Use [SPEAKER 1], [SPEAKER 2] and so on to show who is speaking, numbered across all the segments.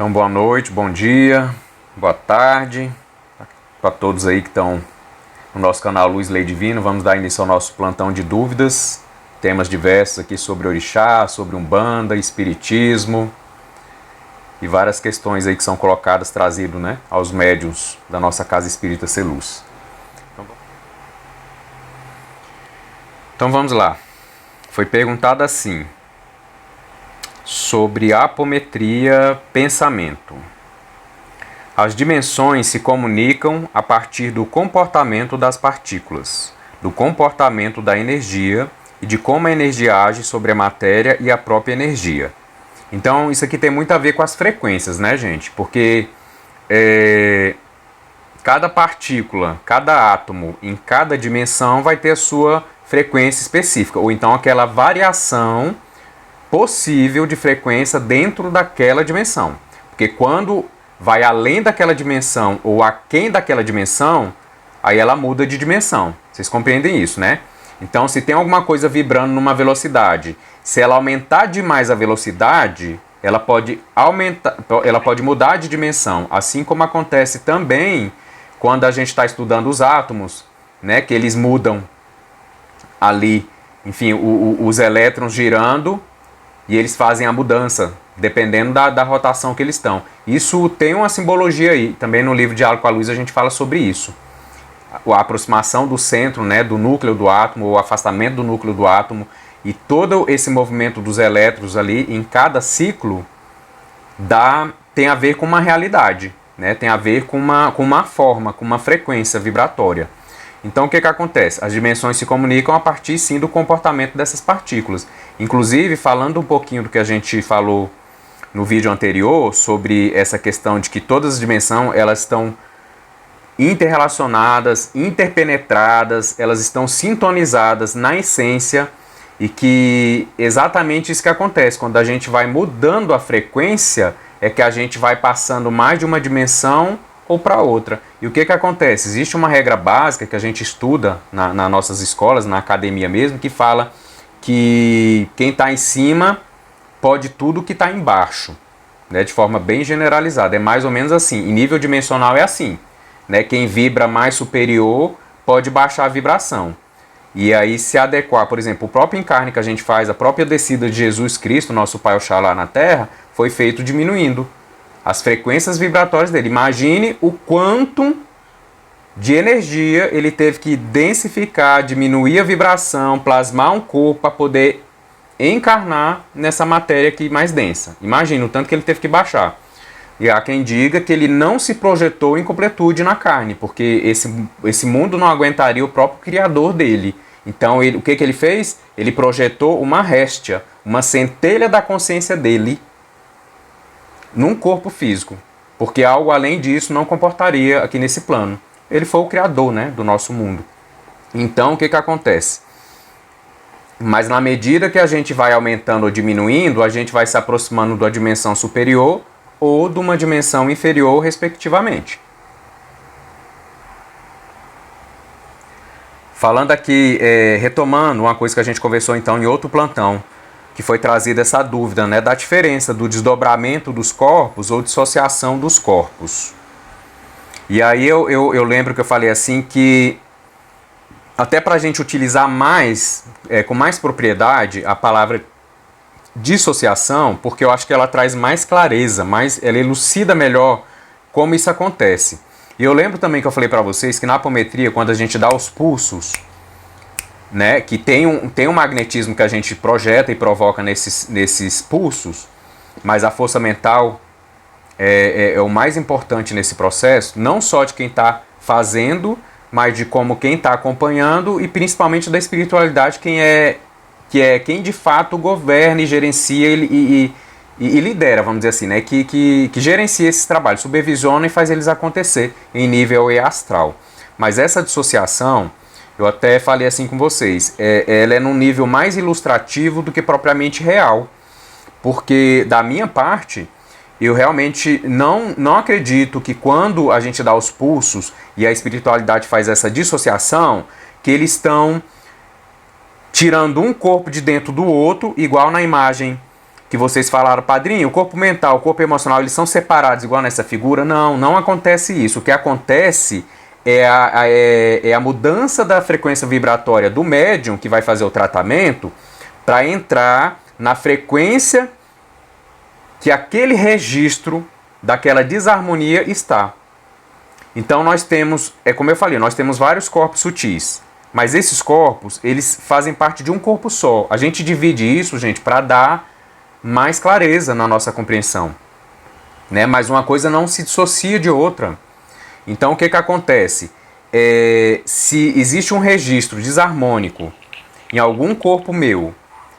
[SPEAKER 1] Então, boa noite, bom dia, boa tarde para todos aí que estão no nosso canal Luz Lei Divino. Vamos dar início ao nosso plantão de dúvidas, temas diversos aqui sobre orixá, sobre umbanda, espiritismo e várias questões aí que são colocadas, trazidas, né, aos médiuns da nossa Casa Espírita Seluz. Então vamos lá. Foi perguntado assim, sobre apometria pensamento. As dimensões se comunicam a partir do comportamento das partículas, do comportamento da energia e de como a energia age sobre a matéria e a própria energia. Então isso aqui tem muito a ver com as frequências, né, gente? Porque cada partícula, cada átomo em cada dimensão vai ter a sua frequência específica, ou então aquela variação possível de frequência dentro daquela dimensão. Porque quando vai além daquela dimensão ou aquém daquela dimensão, aí ela muda de dimensão. Vocês compreendem isso, né? Então, se tem alguma coisa vibrando numa velocidade, se ela aumentar demais a velocidade, ela pode mudar de dimensão. Assim como acontece também quando a gente está estudando os átomos, né? Que eles mudam ali, enfim, os elétrons girando, e eles fazem a mudança, dependendo da rotação que eles estão. Isso tem uma simbologia aí. Também no livro Diálogo com a Luz a gente fala sobre isso. A aproximação do centro, né, do núcleo do átomo, o afastamento do núcleo do átomo, e todo esse movimento dos elétrons ali, em cada ciclo, tem a ver com uma realidade, né, tem a ver com uma forma, com uma frequência vibratória. Então o que acontece? As dimensões se comunicam a partir sim do comportamento dessas partículas. Inclusive, falando um pouquinho do que a gente falou no vídeo anterior, sobre essa questão de que todas as dimensões elas estão interrelacionadas, interpenetradas, elas estão sintonizadas na essência, e que exatamente isso que acontece. Quando a gente vai mudando a frequência, é que a gente vai passando mais de uma dimensão ou para outra. E o que acontece? Existe uma regra básica que a gente estuda nas nossas escolas, na academia mesmo, que fala que quem está em cima pode tudo que está embaixo, né, de forma bem generalizada. É mais ou menos assim. Em nível dimensional é assim, né, quem vibra mais superior pode baixar a vibração. E aí se adequar, por exemplo, o próprio encarne que a gente faz, a própria descida de Jesus Cristo, nosso Pai Oxalá na Terra, foi feito diminuindo as frequências vibratórias dele. Imagine o quanto de energia ele teve que densificar, diminuir a vibração, plasmar um corpo para poder encarnar nessa matéria aqui mais densa. Imagine o tanto que ele teve que baixar. E há quem diga que ele não se projetou em completude na carne, porque esse mundo não aguentaria o próprio criador dele. Então o que ele fez? Ele projetou uma réstia, uma centelha da consciência dele num corpo físico, porque algo além disso não comportaria aqui nesse plano. Ele foi o criador, né, do nosso mundo. Então o que acontece? Mas na medida que a gente vai aumentando ou diminuindo, a gente vai se aproximando da dimensão superior ou de uma dimensão inferior, respectivamente. Falando aqui, retomando uma coisa que a gente conversou então em outro plantão, que foi trazida essa dúvida, né, da diferença do desdobramento dos corpos ou dissociação dos corpos. E aí eu lembro que eu falei assim que até para a gente utilizar mais, com mais propriedade, a palavra dissociação, porque eu acho que ela traz mais clareza, ela elucida melhor como isso acontece. E eu lembro também que eu falei para vocês que na apometria, quando a gente dá os pulsos, né, que tem um magnetismo que a gente projeta e provoca nesses pulsos, mas a força mental é o mais importante nesse processo, não só de quem está fazendo, mas de como quem está acompanhando, e principalmente da espiritualidade, quem de fato governa e gerencia e lidera, vamos dizer assim, né, que gerencia esses trabalhos, supervisiona e faz eles acontecer em nível astral. Mas essa dissociação, eu até falei assim com vocês, ela é num nível mais ilustrativo do que propriamente real. Porque, da minha parte, eu realmente não acredito que quando a gente dá os pulsos e a espiritualidade faz essa dissociação, que eles estão tirando um corpo de dentro do outro, igual na imagem que vocês falaram, padrinho, o corpo mental, o corpo emocional, eles são separados igual nessa figura? Não, não acontece isso. O que acontece é a mudança da frequência vibratória do médium que vai fazer o tratamento para entrar na frequência que aquele registro daquela desarmonia está. Então nós temos, como eu falei, nós temos vários corpos sutis, mas esses corpos, eles fazem parte de um corpo só. A gente divide isso, gente, para dar mais clareza na nossa compreensão, né? Mas uma coisa não se dissocia de outra. Então o que acontece? Se existe um registro desarmônico em algum corpo meu,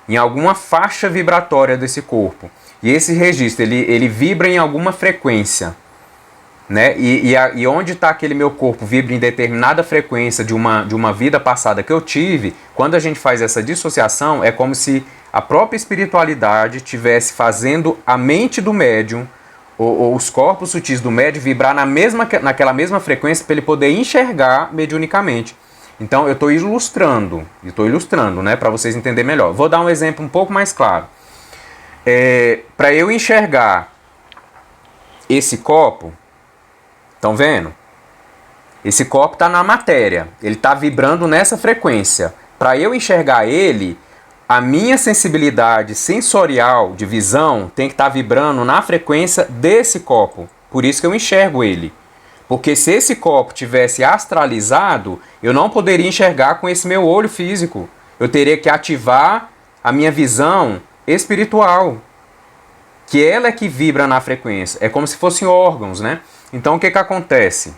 [SPEAKER 1] em alguma faixa vibratória desse corpo, e esse registro ele vibra em alguma frequência, né? E onde está aquele meu corpo vibra em determinada frequência de uma vida passada que eu tive, quando a gente faz essa dissociação, é como se a própria espiritualidade estivesse fazendo a mente do médium, ou os corpos sutis do médium vibrar naquela mesma frequência para ele poder enxergar mediunicamente. Então eu estou ilustrando, né, para vocês entenderem melhor. Vou dar um exemplo um pouco mais claro. Para eu enxergar esse copo, estão vendo? Esse copo está na matéria, ele está vibrando nessa frequência. Para eu enxergar ele, a minha sensibilidade sensorial de visão tem que estar vibrando na frequência desse copo. Por isso que eu enxergo ele. Porque se esse copo tivesse astralizado, eu não poderia enxergar com esse meu olho físico. Eu teria que ativar a minha visão espiritual, que ela é que vibra na frequência. É como se fossem órgãos, né? Então o que acontece?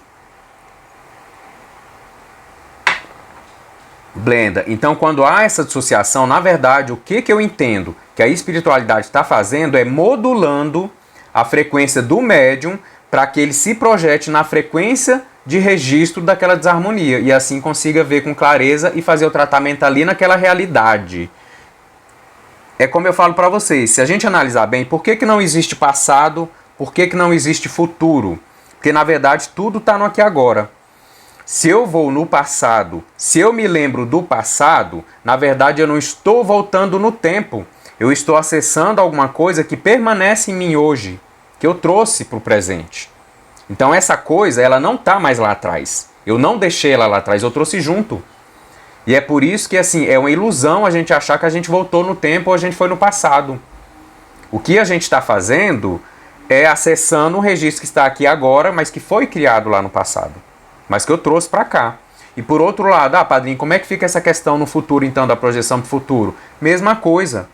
[SPEAKER 1] Blenda. Então quando há essa dissociação, na verdade, o que eu entendo que a espiritualidade está fazendo é modulando a frequência do médium para que ele se projete na frequência de registro daquela desarmonia e assim consiga ver com clareza e fazer o tratamento ali naquela realidade. É como eu falo para vocês, se a gente analisar bem, por que não existe passado, por que não existe futuro? Porque na verdade tudo está no aqui e agora. Se eu vou no passado, se eu me lembro do passado, na verdade eu não estou voltando no tempo. Eu estou acessando alguma coisa que permanece em mim hoje, que eu trouxe para o presente. Então essa coisa, ela não está mais lá atrás. Eu não deixei ela lá atrás, eu trouxe junto. E é por isso que assim, é uma ilusão a gente achar que a gente voltou no tempo ou a gente foi no passado. O que a gente está fazendo é acessando um registro que está aqui agora, mas que foi criado lá no passado. Mas que eu trouxe para cá. E por outro lado, padrinho, como é que fica essa questão no futuro, então, da projeção para o futuro? Mesma coisa.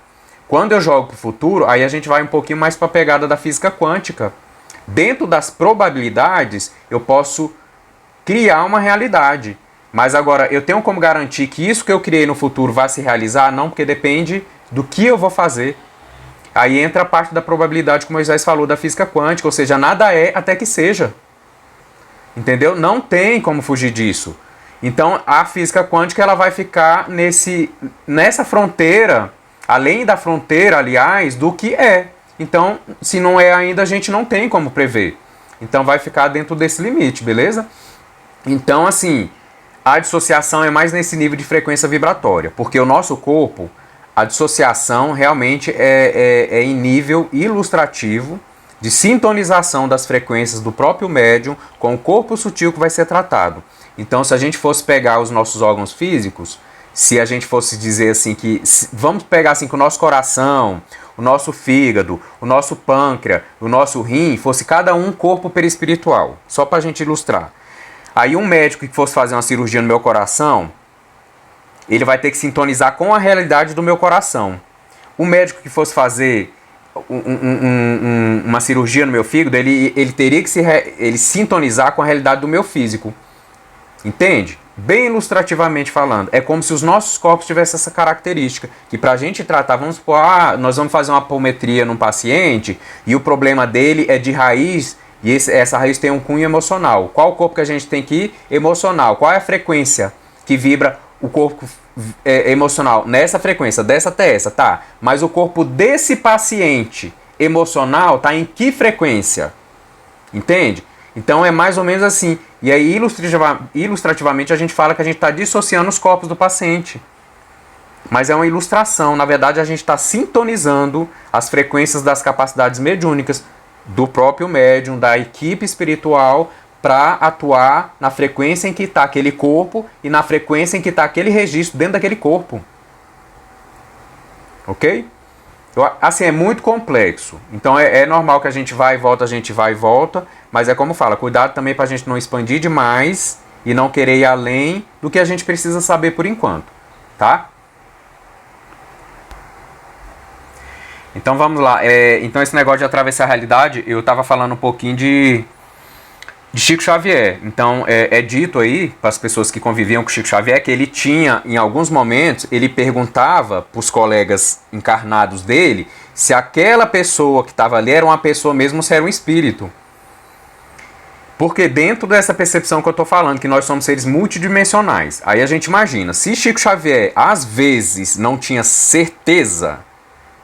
[SPEAKER 1] Quando eu jogo para o futuro, aí a gente vai um pouquinho mais para a pegada da física quântica. Dentro das probabilidades, eu posso criar uma realidade. Mas agora, eu tenho como garantir que isso que eu criei no futuro vai se realizar? Não, porque depende do que eu vou fazer. Aí entra a parte da probabilidade, como o Moisés falou, da física quântica. Ou seja, nada é até que seja. Entendeu? Não tem como fugir disso. Então, a física quântica ela vai ficar nessa fronteira, além da fronteira, aliás, do que é. Então, se não é ainda, a gente não tem como prever. Então, vai ficar dentro desse limite, beleza? Então, assim, a dissociação é mais nesse nível de frequência vibratória, porque o nosso corpo, a dissociação realmente é em nível ilustrativo, de sintonização das frequências do próprio médium com o corpo sutil que vai ser tratado. Então, se a gente fosse pegar os nossos órgãos físicos, se a gente fosse dizer assim que... Vamos pegar assim que o nosso coração, o nosso fígado, o nosso pâncreas, o nosso rim, fosse cada um corpo perispiritual. Só para a gente ilustrar. Aí um médico que fosse fazer uma cirurgia no meu coração, ele vai ter que sintonizar com a realidade do meu coração. O médico que fosse fazer uma cirurgia no meu fígado, ele teria que ele sintonizar com a realidade do meu físico. Entende? Bem ilustrativamente falando. É como se os nossos corpos tivessem essa característica. Que pra gente tratar, vamos supor, nós vamos fazer uma apometria num paciente e o problema dele é de raiz e essa raiz tem um cunho emocional. Qual o corpo que a gente tem que ir? Emocional. Qual é a frequência que vibra o corpo emocional? Nessa frequência, dessa até essa, tá? Mas o corpo desse paciente emocional tá em que frequência? Entende? Então é mais ou menos assim. E aí ilustrativamente a gente fala que a gente está dissociando os corpos do paciente. Mas é uma ilustração. Na verdade, a gente está sintonizando as frequências das capacidades mediúnicas do próprio médium, da equipe espiritual, para atuar na frequência em que está aquele corpo e na frequência em que está aquele registro dentro daquele corpo. Ok? Assim, é muito complexo. Então é normal que a gente vai e volta, mas é como fala, cuidado também para a gente não expandir demais e não querer ir além do que a gente precisa saber por enquanto, tá? Então vamos lá. Então esse negócio de atravessar a realidade, eu estava falando um pouquinho de Chico Xavier. Então é dito aí para as pessoas que conviviam com Chico Xavier que ele tinha, em alguns momentos, ele perguntava para os colegas encarnados dele se aquela pessoa que estava ali era uma pessoa mesmo ou se era um espírito. Porque dentro dessa percepção que eu estou falando, que nós somos seres multidimensionais, aí a gente imagina, se Chico Xavier às vezes não tinha certeza,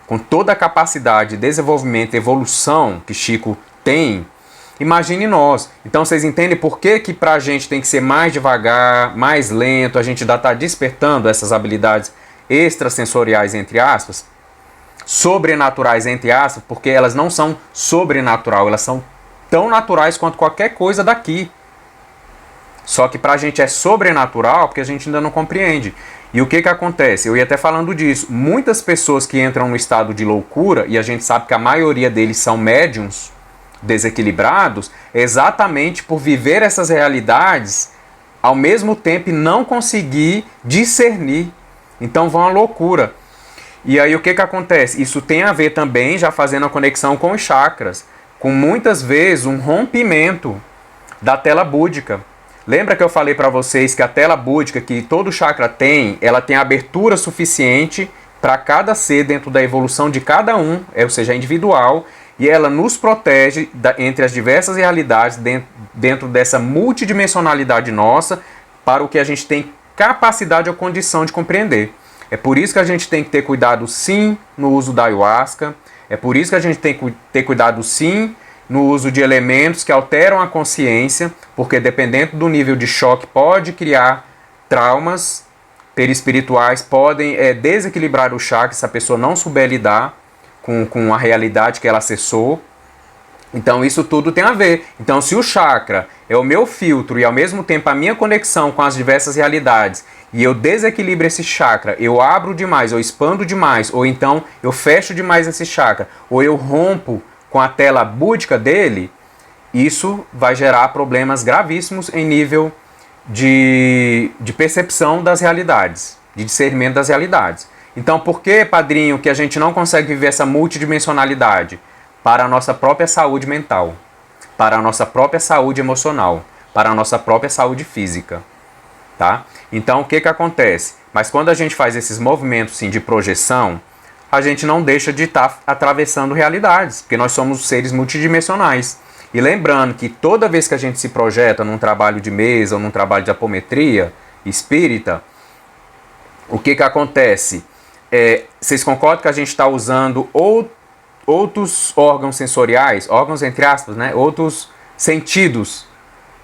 [SPEAKER 1] com toda a capacidade de desenvolvimento e evolução que Chico tem, imagine nós. Então vocês entendem por que pra gente tem que ser mais devagar, mais lento, a gente ainda está despertando essas habilidades extrasensoriais, entre aspas, sobrenaturais, entre aspas, porque elas não são sobrenatural, elas são tão naturais quanto qualquer coisa daqui. Só que pra gente é sobrenatural porque a gente ainda não compreende. E o que acontece? Eu ia até falando disso. Muitas pessoas que entram no estado de loucura, e a gente sabe que a maioria deles são médiums desequilibrados, exatamente por viver essas realidades ao mesmo tempo e não conseguir discernir. Então vão à loucura. E aí o que acontece? Isso tem a ver também, já fazendo a conexão com os chakras, com muitas vezes um rompimento da tela búdica. Lembra que eu falei para vocês que a tela búdica que todo chakra tem, ela tem abertura suficiente para cada ser dentro da evolução de cada um, ou seja, individual, e ela nos protege entre as diversas realidades dentro dessa multidimensionalidade nossa para o que a gente tem capacidade ou condição de compreender. É por isso que a gente tem que ter cuidado sim no uso da ayahuasca, é por isso que a gente tem que ter cuidado sim no uso de elementos que alteram a consciência, porque dependendo do nível de choque pode criar traumas perispirituais, podem desequilibrar o chakra se a pessoa não souber lidar com a realidade que ela acessou. Então isso tudo tem a ver. Então se o chakra é o meu filtro e ao mesmo tempo a minha conexão com as diversas realidades, e eu desequilibro esse chakra, eu abro demais, eu expando demais, ou então eu fecho demais esse chakra, ou eu rompo com a tela búdica dele, isso vai gerar problemas gravíssimos em nível de percepção das realidades, de discernimento das realidades. Então, por que, padrinho, que a gente não consegue viver essa multidimensionalidade? Para a nossa própria saúde mental, para a nossa própria saúde emocional, para a nossa própria saúde física. Tá? Então, o que acontece? Mas quando a gente faz esses movimentos sim, de projeção, a gente não deixa de estar atravessando realidades, porque nós somos seres multidimensionais. E lembrando que toda vez que a gente se projeta num trabalho de mesa ou num trabalho de apometria espírita, o que acontece? Vocês concordam que a gente está usando outros órgãos sensoriais, órgãos entre aspas, né? Outros sentidos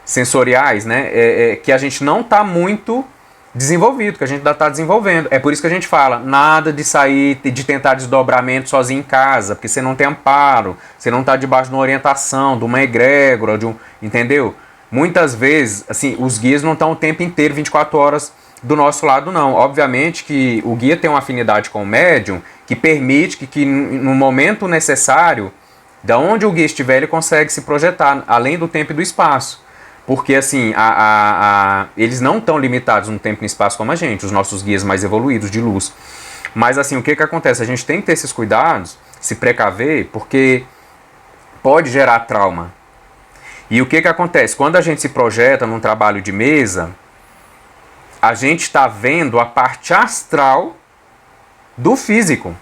[SPEAKER 1] sensoriais, né? Que a gente não está muito desenvolvido, que a gente ainda está desenvolvendo. É por isso que a gente fala, nada de sair, de tentar desdobramento sozinho em casa, porque você não tem amparo, você não está debaixo de uma orientação, de uma egrégora, entendeu? Muitas vezes, assim, os guias não estão o tempo inteiro, 24 horas do nosso lado, não. Obviamente que o guia tem uma afinidade com o médium que permite que no momento necessário, da onde o guia estiver, ele consegue se projetar, além do tempo e do espaço. Porque assim, eles não estão limitados no tempo e no espaço como a gente, os nossos guias mais evoluídos de luz. Mas assim, o que acontece? A gente tem que ter esses cuidados, se precaver, porque pode gerar trauma. E o que acontece? Quando a gente se projeta num trabalho de mesa, a gente está vendo a parte astral do físico.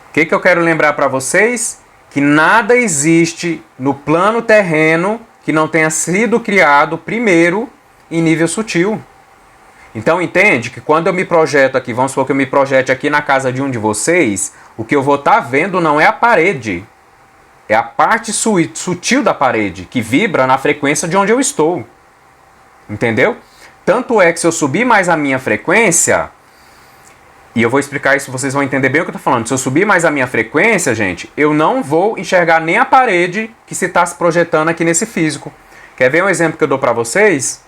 [SPEAKER 1] O que eu quero lembrar para vocês? Que nada existe no plano terreno que não tenha sido criado primeiro em nível sutil. Então entende que quando eu me projeto aqui, vamos supor que eu me projete aqui na casa de um de vocês, o que eu vou estar vendo não é a parede, é a parte sutil da parede, que vibra na frequência de onde eu estou. Entendeu? Tanto é que se eu subir mais a minha frequência, e eu vou explicar isso, vocês vão entender bem o que eu tô falando. Se eu subir mais a minha frequência, gente, eu não vou enxergar nem a parede que se está se projetando aqui nesse físico. Quer ver um exemplo que eu dou para vocês?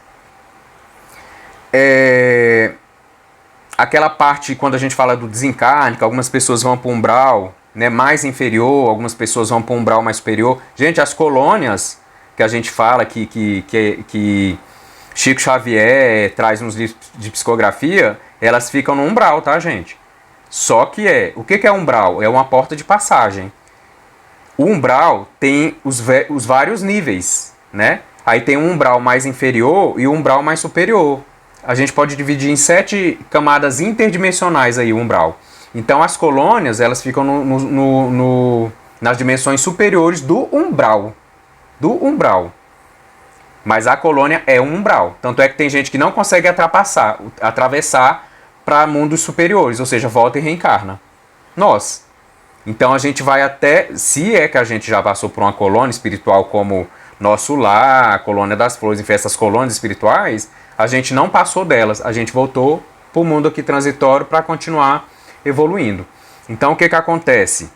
[SPEAKER 1] Aquela parte, quando a gente fala do desencarne, que algumas pessoas vão para o umbral, né, mais inferior, algumas pessoas vão para o umbral mais superior. Gente, as colônias que a gente fala que Chico Xavier traz nos livros de psicografia, elas ficam no umbral, tá, gente? Só que o que é umbral? É uma porta de passagem. O umbral tem os vários níveis, né? Aí tem um umbral mais inferior e um umbral mais superior. A gente pode dividir em 7 camadas interdimensionais aí o umbral. Então as colônias, elas ficam nas dimensões superiores do umbral. Do umbral. Mas a colônia é um umbral. Tanto é que tem gente que não consegue atravessar para mundos superiores, ou seja, volta e reencarna. Nós. Então a gente vai até, se é que a gente já passou por uma colônia espiritual como Nosso Lar, a Colônia das Flores, enfim, essas colônias espirituais, a gente não passou delas, a gente voltou para o mundo aqui transitório para continuar evoluindo. Então o que acontece?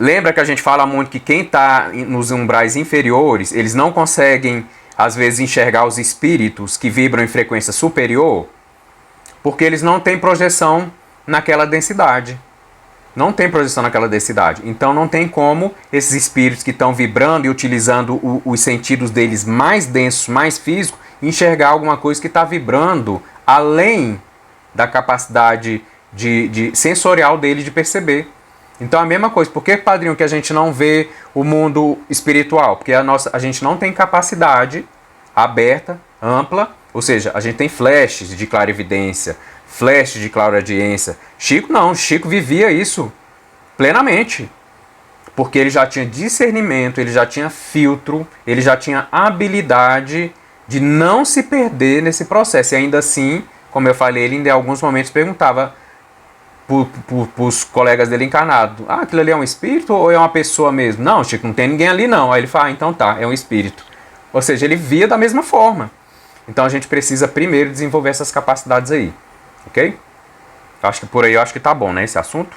[SPEAKER 1] Lembra que a gente fala muito que quem está nos umbrais inferiores, eles não conseguem, às vezes, enxergar os espíritos que vibram em frequência superior, porque eles não têm projeção naquela densidade. Não tem projeção naquela densidade. Então não tem como esses espíritos que estão vibrando e utilizando os sentidos deles mais densos, mais físicos, enxergar alguma coisa que está vibrando além da capacidade de sensorial dele de perceber. Então a mesma coisa. Por que, padrinho, que a gente não vê o mundo espiritual? Porque a gente não tem capacidade aberta, ampla, ou seja, a gente tem flashes de clarividência, flash de clareaudiência. Chico não, Chico vivia isso plenamente, porque ele já tinha discernimento, ele já tinha filtro, ele já tinha habilidade de não se perder nesse processo. E ainda assim, como eu falei, ele em alguns momentos perguntava para os colegas dele encarnados: ah, aquilo ali é um espírito ou é uma pessoa mesmo? Não, Chico, não tem ninguém ali não. Aí ele fala: ah, então tá, é um espírito. Ou seja, ele via da mesma forma. Então a gente precisa primeiro desenvolver essas capacidades aí. Ok? Acho que por aí tá bom, né, esse assunto.